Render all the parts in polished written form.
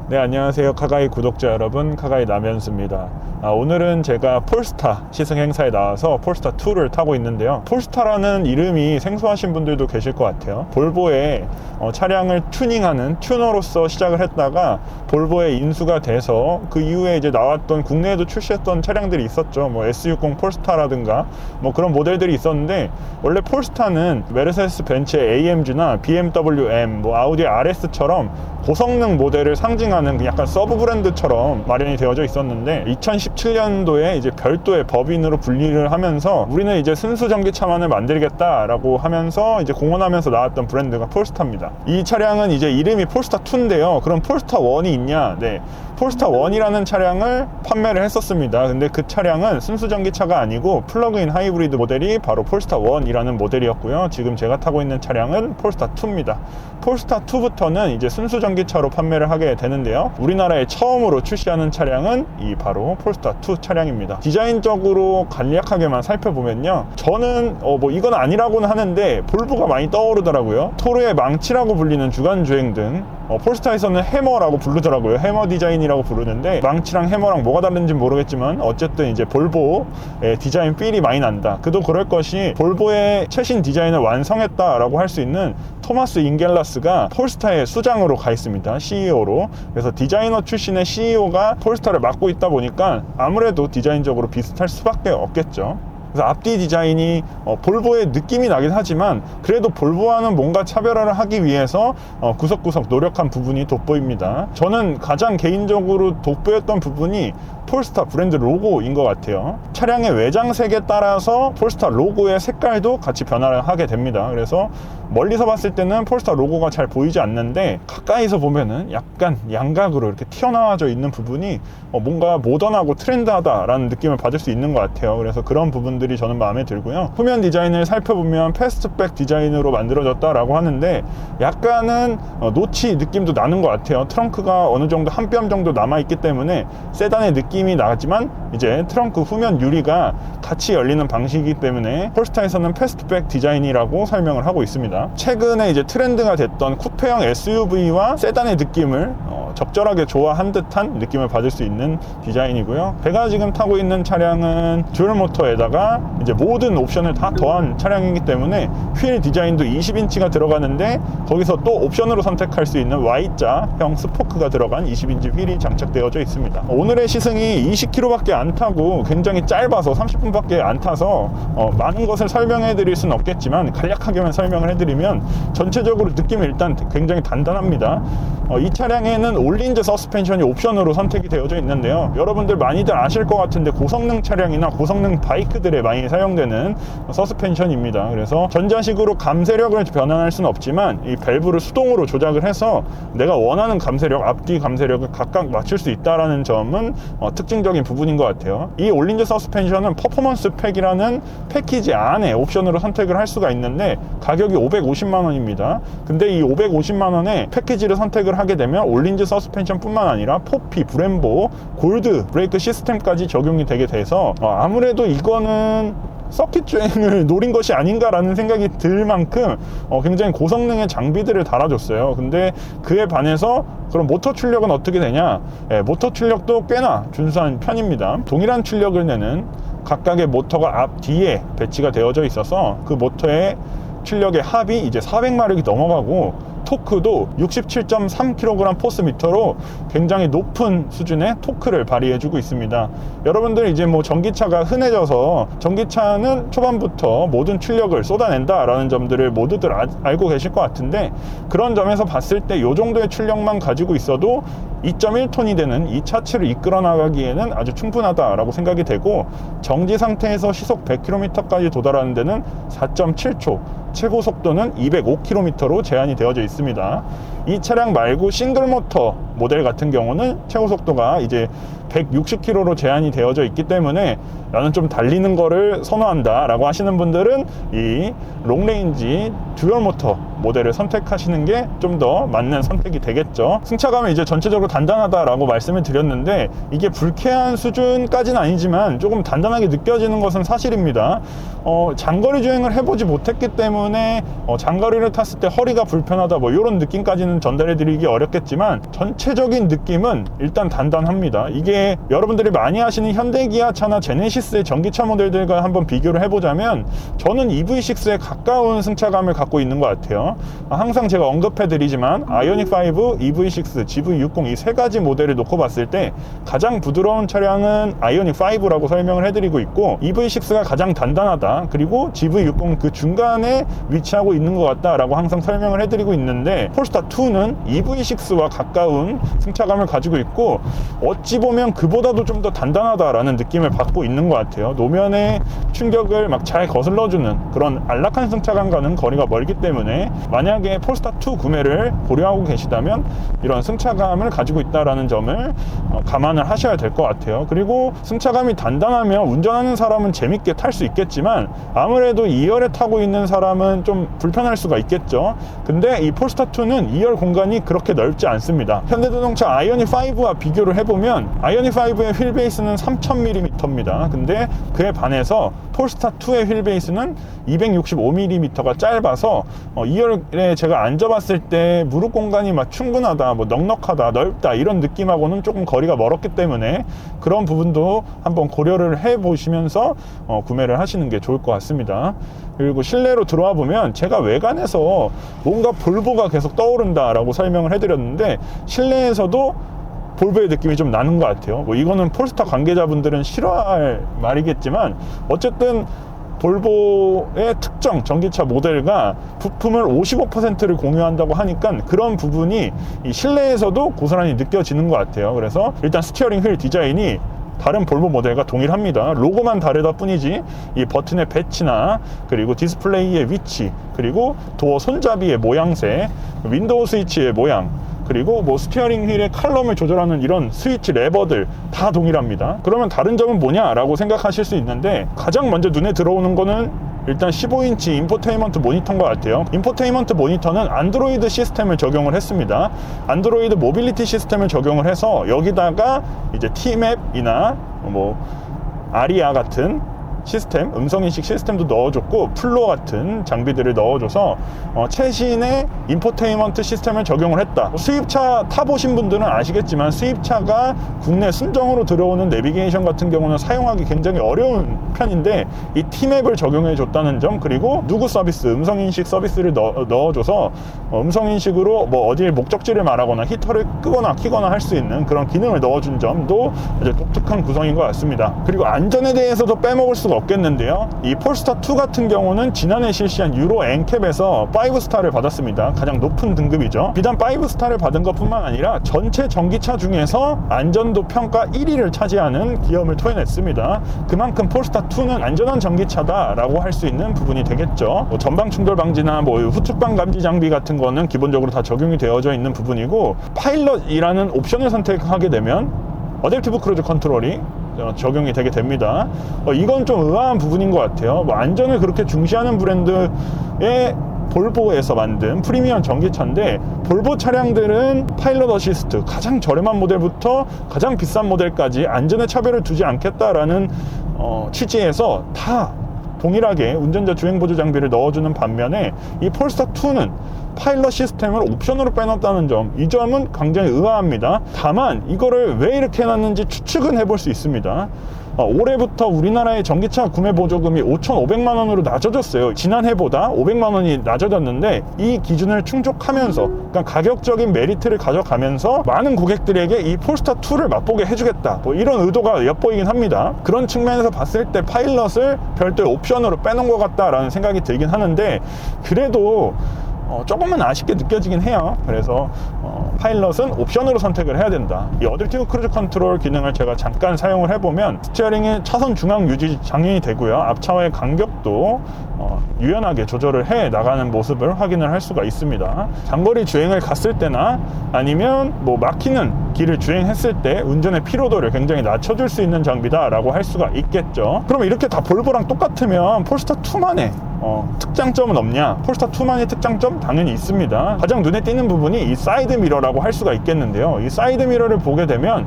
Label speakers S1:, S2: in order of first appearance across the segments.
S1: 네, 안녕하세요. 카가이 구독자 여러분, 카가이 남현수입니다. 오늘은 제가 폴스타 시승 행사에 나와서 폴스타 2를 타고 있는데요. 폴스타라는 이름이 생소하신 분들도 계실 것 같아요. 볼보의 차량을 튜닝하는 튜너로서 시작을 했다가 볼보에 인수가 돼서 그 이후에 이제 나왔던 국내에도 출시했던 차량들이 있었죠. 뭐 S60 폴스타라든가 뭐 그런 모델들이 있었는데, 원래 폴스타는 메르세데스 벤츠의 AMG나 BMW M, 뭐 아우디 RS처럼 고성능 모델을 상징하는 약간 서브 브랜드처럼 마련이 되어져 있었는데, 2017년도에 이제 별도의 법인으로 분리를 하면서 우리는 이제 순수 전기차만을 만들겠다라고 하면서 이제 공언하면서 나왔던 브랜드가 폴스타입니다. 이 차량은 이제 이름이 폴스타 2인데요. 그럼 폴스타 1이 있냐? 네, 폴스타 1이라는 차량을 판매를 했었습니다. 근데 그 차량은 순수 전기차가 아니고 플러그인 하이브리드 모델이 바로 폴스타 1이라는 모델이었고요. 지금 제가 타고 있는 차량은 폴스타 2입니다. 폴스타 2부터는 이제 순수 전기차로 판매를 하게 되는데요. 우리나라에 처음으로 출시하는 차량은 이 바로 폴스타 2 차량입니다. 디자인적으로 간략하게만 살펴보면요, 저는 뭐 이건 아니라고는 하는데 볼보가 많이 떠오르더라고요. 토르의 망치라고 불리는 주간주행등, 폴스타에서는 해머라고 부르더라고요. 해머 디자인이라고 부르는데, 망치랑 해머랑 뭐가 다른지 모르겠지만 어쨌든 이제 볼보의 디자인 필이 많이 난다. 그도 그럴 것이, 볼보의 최신 디자인을 완성했다라고 할 수 있는 토마스 잉겔라스가 폴스타의 수장으로 가 있습니다. CEO로. 그래서 디자이너 출신의 CEO가 폴스타를 맡고 있다 보니까 아무래도 디자인적으로 비슷할 수밖에 없겠죠. 그래서 앞뒤 디자인이 볼보의 느낌이 나긴 하지만, 그래도 볼보와는 뭔가 차별화를 하기 위해서 구석구석 노력한 부분이 돋보입니다. 저는 가장 개인적으로 돋보였던 부분이 폴스타 브랜드 로고인 것 같아요. 차량의 외장색에 따라서 폴스타 로고의 색깔도 같이 변화를 하게 됩니다. 그래서 멀리서 봤을 때는 폴스타 로고가 잘 보이지 않는데, 가까이서 보면은 약간 양각으로 이렇게 튀어나와져 있는 부분이 뭔가 모던하고 트렌드하다라는 느낌을 받을 수 있는 것 같아요. 그래서 그런 부분들이 저는 마음에 들고요. 후면 디자인을 살펴보면 패스트백 디자인으로 만들어졌다라고 하는데, 약간은 노치 느낌도 나는 것 같아요. 트렁크가 어느 정도 한 뼘 정도 남아있기 때문에 세단의 느낌이 나지만, 이제 트렁크 후면 유리가 같이 열리는 방식이기 때문에 폴스타에서는 패스트백 디자인이라고 설명을 하고 있습니다. 최근에 이제 트렌드가 됐던 쿠페형 SUV와 세단의 느낌을 적절하게 조화한 듯한 느낌을 받을 수 있는 디자인이고요. 제가 지금 타고 있는 차량은 듀얼 모터에다가 이제 모든 옵션을 다 더한 차량이기 때문에 휠 디자인도 20인치가 들어가는데, 거기서 또 옵션으로 선택할 수 있는 Y자형 스포크가 들어간 20인치 휠이 장착되어져 있습니다. 오늘의 시승이 20km밖에 안 타고 굉장히 짧아서 30분밖에 안 타서 많은 것을 설명해 드릴 수는 없겠지만, 간략하게만 설명을 해드리면 전체적으로 느낌이 일단 굉장히 단단합니다. 이 차량에는 올린즈 서스펜션이 옵션으로 선택이 되어져 있는데요, 여러분들 많이들 아실 것 같은데 고성능 차량이나 고성능 바이크들에 많이 사용되는 서스펜션입니다. 그래서 전자식으로 감쇄력을 변환할 수는 없지만 이 밸브를 수동으로 조작을 해서 내가 원하는 감쇄력, 앞뒤 감쇄력을 각각 맞출 수 있다는 점은 특징적인 부분인 것 같아요. 이 올린즈 서스펜션은 퍼포먼스 팩이라는 패키지 안에 옵션으로 선택을 할 수가 있는데, 가격이 550만 원입니다. 근데 이 550만 원에 패키지를 선택을 하게 되면 올린즈 서스펜션 뿐만 아니라 포피, 브렘보, 골드 브레이크 시스템까지 적용이 되게 돼서 아무래도 이거는 서킷 주행을 노린 것이 아닌가라는 생각이 들 만큼 굉장히 고성능의 장비들을 달아줬어요. 근데 그에 반해서 그럼 모터 출력은 어떻게 되냐? 모터 출력도 꽤나 준수한 편입니다. 동일한 출력을 내는 각각의 모터가 앞, 뒤에 배치가 되어져 있어서 그 모터의 출력의 합이 이제 400마력이 넘어가고, 토크도 67.3kg 포스미터로 굉장히 높은 수준의 토크를 발휘해주고 있습니다. 여러분들 이제 뭐 전기차가 흔해져서 전기차는 초반부터 모든 출력을 쏟아낸다라는 점들을 모두들 알고 계실 것 같은데, 그런 점에서 봤을 때 이 정도의 출력만 가지고 있어도 2.1톤이 되는 이 차체를 이끌어 나가기에는 아주 충분하다라고 생각이 되고, 정지 상태에서 시속 100km까지 도달하는 데는 4.7초, 최고 속도는 205km로 제한이 되어져 있습니다. 이 차량 말고 싱글 모터 모델 같은 경우는 최고 속도가 이제 160km로 제한이 되어져 있기 때문에 나는 좀 달리는 거를 선호한다 라고 하시는 분들은 이 롱레인지 듀얼 모터 모델을 선택하시는 게 좀 더 맞는 선택이 되겠죠. 승차감은 이제 전체적으로 단단하다라고 말씀을 드렸는데, 이게 불쾌한 수준까지는 아니지만 조금 단단하게 느껴지는 것은 사실입니다. 장거리 주행을 해보지 못했기 때문에 장거리를 탔을 때 허리가 불편하다 뭐 이런 느낌까지는 전달해 드리기 어렵겠지만, 전체적인 느낌은 일단 단단합니다. 이게 여러분들이 많이 아시는 현대기아차나 제네시스의 전기차 모델들과 한번 비교를 해보자면 저는 EV6에 가까운 승차감을 갖고 있는 것 같아요. 항상 제가 언급해드리지만 아이오닉5, EV6, GV60 이 세 가지 모델을 놓고 봤을 때 가장 부드러운 차량은 아이오닉5라고 설명을 해드리고 있고, EV6가 가장 단단하다, 그리고 GV60 그 중간에 위치하고 있는 것 같다라고 항상 설명을 해드리고 있는데, 폴스타2는 EV6와 가까운 승차감을 가지고 있고 어찌 보면 그보다도 좀 더 단단하다라는 느낌을 받고 있는 것 같아요. 노면의 충격을 막 잘 거슬러주는 그런 안락한 승차감과는 거리가 멀기 때문에 만약에 폴스타2 구매를 고려하고 계시다면 이런 승차감을 가지고 있다는 점을 감안을 하셔야 될 것 같아요. 그리고 승차감이 단단하면 운전하는 사람은 재밌게 탈 수 있겠지만 아무래도 2열에 타고 있는 사람은 좀 불편할 수가 있겠죠. 근데 이 폴스타2는 2열 공간이 그렇게 넓지 않습니다. 현대자동차 아이오닉5와 비교를 해보면 아이오닉5의 휠 베이스는 3000mm입니다. 근데 그에 반해서 폴스타2의 휠 베이스는 265mm가 짧아서 2열에 제가 앉아봤을 때 무릎 공간이 막 충분하다, 뭐 넉넉하다, 넓다 이런 느낌하고는 조금 거리가 멀었기 때문에 그런 부분도 한번 고려를 해보시면서 구매를 하시는 게 좋을 것 같습니다. 그리고 실내로 들어와 보면 제가 외관에서 뭔가 볼보가 계속 떠오른다라고 설명을 해드렸는데 실내에서도 볼보의 느낌이 좀 나는 것 같아요. 뭐 이거는 폴스타 관계자분들은 싫어할 말이겠지만 어쨌든 볼보의 특정 전기차 모델과 부품을 55%를 공유한다고 하니까 그런 부분이 이 실내에서도 고스란히 느껴지는 것 같아요. 그래서 일단 스티어링 휠 디자인이 다른 볼보 모델과 동일합니다. 로고만 다르다 뿐이지 이 버튼의 배치나 그리고 디스플레이의 위치, 그리고 도어 손잡이의 모양새, 윈도우 스위치의 모양, 그리고 뭐 스티어링 휠의 칼럼을 조절하는 이런 스위치 레버들 다 동일합니다. 그러면 다른 점은 뭐냐라고 생각하실 수 있는데 가장 먼저 눈에 들어오는 거는 일단 15인치 인포테인먼트 모니터인 것 같아요. 인포테인먼트 모니터는 안드로이드 시스템을 적용을 했습니다. 안드로이드 모빌리티 시스템을 적용을 해서 여기다가 이제 T맵이나 뭐 아리아 같은 시스템, 음성인식 시스템도 넣어줬고 플로 같은 장비들을 넣어줘서 최신의 인포테인먼트 시스템을 적용을 했다. 수입차 타보신 분들은 아시겠지만 수입차가 국내 순정으로 들어오는 내비게이션 같은 경우는 사용하기 굉장히 어려운 편인데 이 T맵을 적용해 줬다는 점, 그리고 누구 서비스, 음성인식 서비스를 넣어줘서 음성인식으로 뭐 어디에 목적지를 말하거나 히터를 끄거나 켜거나 할 수 있는 그런 기능을 넣어준 점도 아주 독특한 구성인 것 같습니다. 그리고 안전에 대해서도 빼먹을 수가 없겠는데요. 이 폴스타2 같은 경우는 지난해 실시한 유로 NCAP에서 5스타를 받았습니다. 가장 높은 등급이죠. 비단 5스타를 받은 것뿐만 아니라 전체 전기차 중에서 안전도 평가 1위를 차지하는 기염을 토해냈습니다. 그만큼 폴스타2는 안전한 전기차다라고 할 수 있는 부분이 되겠죠. 뭐 전방 충돌 방지나 뭐 후측방 감지 장비 같은 거는 기본적으로 다 적용이 되어져 있는 부분이고, 파일럿이라는 옵션을 선택하게 되면 어댑티브 크루즈 컨트롤이 적용이 되게 됩니다. 이건 좀 의아한 부분인 것 같아요. 뭐 안전을 그렇게 중시하는 브랜드의 볼보에서 만든 프리미엄 전기차인데, 볼보 차량들은 파일럿 어시스트 가장 저렴한 모델부터 가장 비싼 모델까지 안전에 차별을 두지 않겠다라는 취지에서 다 동일하게 운전자 주행보조 장비를 넣어주는 반면에 이 폴스타2는 파일럿 시스템을 옵션으로 빼놨다는 점, 이 점은 굉장히 의아합니다. 다만 이거를 왜 이렇게 해놨는지 추측은 해볼 수 있습니다. 올해부터 우리나라의 전기차 구매 보조금이 5,500만 원으로 낮아졌어요. 지난해보다 500만 원이 낮아졌는데 이 기준을 충족하면서, 그러니까 가격적인 메리트를 가져가면서 많은 고객들에게 이 폴스타2를 맛보게 해주겠다, 뭐 이런 의도가 엿보이긴 합니다. 그런 측면에서 봤을 때 파일럿을 별도의 옵션으로 빼놓은 것 같다라는 생각이 들긴 하는데, 그래도 조금은 아쉽게 느껴지긴 해요. 그래서 파일럿은 옵션으로 선택을 해야 된다. 이 어댑티브 크루즈 컨트롤 기능을 제가 잠깐 사용을 해보면 스티어링의 차선 중앙 유지 장애인이 되고요, 앞차와의 간격도 유연하게 조절을 해 나가는 모습을 확인을 할 수가 있습니다. 장거리 주행을 갔을 때나 아니면 뭐 막히는 길을 주행했을 때 운전의 피로도를 굉장히 낮춰줄 수 있는 장비다 라고 할 수가 있겠죠. 그럼 이렇게 다 볼보랑 똑같으면 폴스타2만의 특장점은 없냐? 폴스타2만의 특장점? 당연히 있습니다. 가장 눈에 띄는 부분이 이 사이드 미러라고 할 수가 있겠는데요. 이 사이드 미러를 보게 되면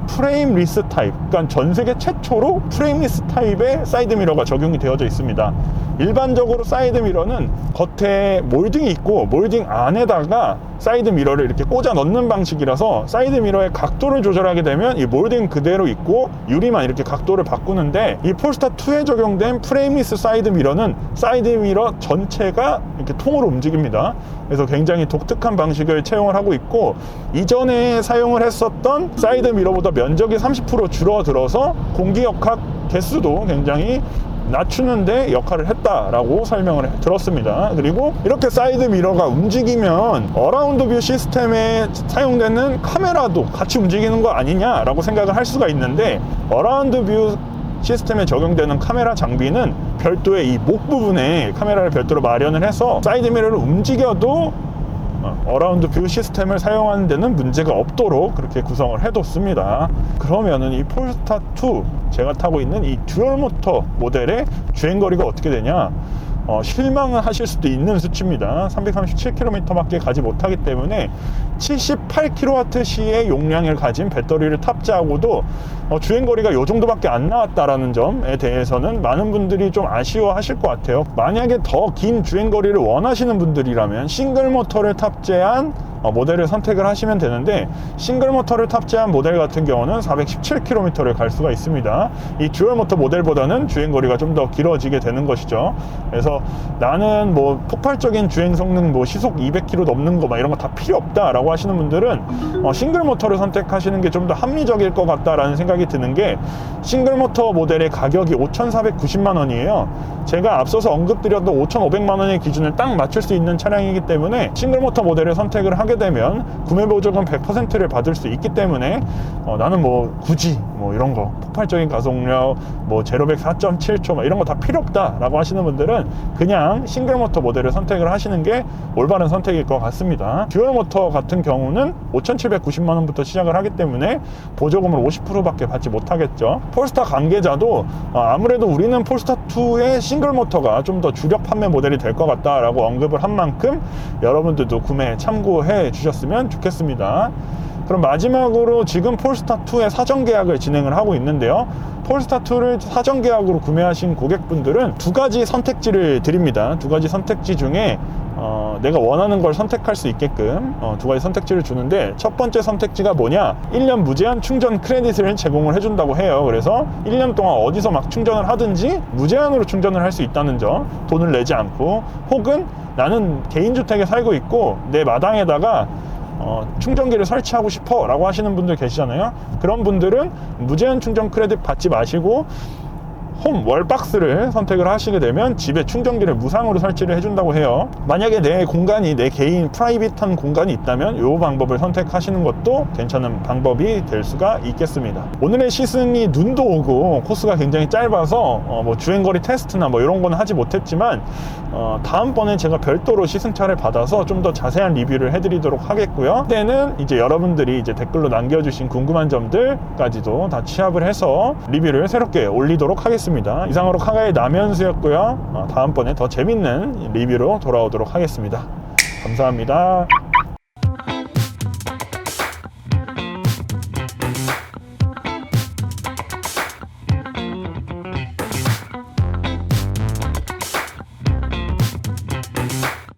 S1: 프레임리스 타입, 그러니까 전 세계 최초로 프레임리스 타입의 사이드 미러가 적용이 되어져 있습니다. 일반적으로 사이드 미러는 겉에 몰딩이 있고 몰딩 안에다가 사이드 미러를 이렇게 꽂아 넣는 방식이라서 사이드 미러의 각도를 조절하게 되면 이 몰딩 그대로 있고 유리만 이렇게 각도를 바꾸는데, 이 폴스타2에 적용된 프레임리스 사이드 미러는 사이드 미러 전체가 이렇게 통으로 움직입니다. 그래서 굉장히 독특한 방식을 채용을 하고 있고, 이전에 사용을 했었던 사이드 미러보다 면적이 30% 줄어들어서 공기역학 개수도 굉장히 낮추는데 역할을 했다라고 설명을 들었습니다. 그리고 이렇게 사이드 미러가 움직이면 어라운드 뷰 시스템에 사용되는 카메라도 같이 움직이는 거 아니냐라고 생각을 할 수가 있는데, 어라운드 뷰 시스템에 적용되는 카메라 장비는 별도의 이 목 부분에 카메라를 별도로 마련을 해서 사이드 미러를 움직여도 어라운드 뷰 시스템을 사용하는 데는 문제가 없도록 그렇게 구성을 해뒀습니다. 그러면은 이 폴스타2 제가 타고 있는 이 듀얼 모터 모델의 주행거리가 어떻게 되냐, 실망을 하실 수도 있는 수치입니다. 337km 밖에 가지 못하기 때문에 78kWh의 용량을 가진 배터리를 탑재하고도 주행거리가 이 정도밖에 안 나왔다라는 점에 대해서는 많은 분들이 좀 아쉬워하실 것 같아요. 만약에 더 긴 주행거리를 원하시는 분들이라면 싱글 모터를 탑재한 모델을 선택을 하시면 되는데, 싱글 모터를 탑재한 모델 같은 경우는 417km를 갈 수가 있습니다. 이 듀얼 모터 모델보다는 주행거리가 좀 더 길어지게 되는 것이죠. 그래서 나는 뭐 폭발적인 주행 성능, 뭐 시속 200km 넘는 거 막 이런 거 다 필요 없다라고 하시는 분들은 싱글 모터를 선택하시는 게 좀 더 합리적일 것 같다라는 생각이 드는 게, 싱글 모터 모델의 가격이 5,490만 원이에요. 제가 앞서서 언급드렸던 5,500만 원의 기준을 딱 맞출 수 있는 차량이기 때문에 싱글 모터 모델을 선택을 하게 되면 구매 보조금 100%를 받을 수 있기 때문에 나는 뭐 굳이 뭐 이런 거 폭발적인 가속력, 뭐 제로백 4.7초 막 이런 거 다 필요 없다 라고 하시는 분들은 그냥 싱글 모터 모델을 선택을 하시는 게 올바른 선택일 것 같습니다. 듀얼 모터 같은 경우는 5,790만 원부터 시작을 하기 때문에 보조금을 50%밖에 받지 못하겠죠. 폴스타 관계자도 아무래도 우리는 폴스타2의 싱글 모터가 좀 더 주력 판매 모델이 될 것 같다라고 언급을 한 만큼 여러분들도 구매 참고해 주셨으면 좋겠습니다. 그럼 마지막으로 지금 폴스타2의 사전 계약을 진행을 하고 있는데요. 폴스타2를 사전 계약으로 구매하신 고객분들은 두 가지 선택지를 드립니다. 두 가지 선택지 중에 내가 원하는 걸 선택할 수 있게끔 두 가지 선택지를 주는데, 첫 번째 선택지가 뭐냐, 1년 무제한 충전 크레딧을 제공을 해준다고 해요. 그래서 1년 동안 어디서 막 충전을 하든지 무제한으로 충전을 할 수 있다는 점, 돈을 내지 않고. 혹은 나는 개인주택에 살고 있고 내 마당에다가 충전기를 설치하고 싶어 라고 하시는 분들 계시잖아요. 그런 분들은 무제한 충전 크레딧 받지 마시고 홈 월박스를 선택을 하시게 되면 집에 충전기를 무상으로 설치를 해준다고 해요. 만약에 내 공간이, 내 개인 프라이빗한 공간이 있다면 이 방법을 선택하시는 것도 괜찮은 방법이 될 수가 있겠습니다. 오늘의 시승이 눈도 오고 코스가 굉장히 짧아서 뭐 주행거리 테스트나 뭐 이런 건 하지 못했지만 다음번에 제가 별도로 시승차를 받아서 좀 더 자세한 리뷰를 해드리도록 하겠고요. 그때는 이제 여러분들이 이제 댓글로 남겨주신 궁금한 점들까지도 다 취합을 해서 리뷰를 새롭게 올리도록 하겠습니다. 이상으로 카가의 남현수였고요. 다음번에 더 재밌는 리뷰로 돌아오도록 하겠습니다. 감사합니다.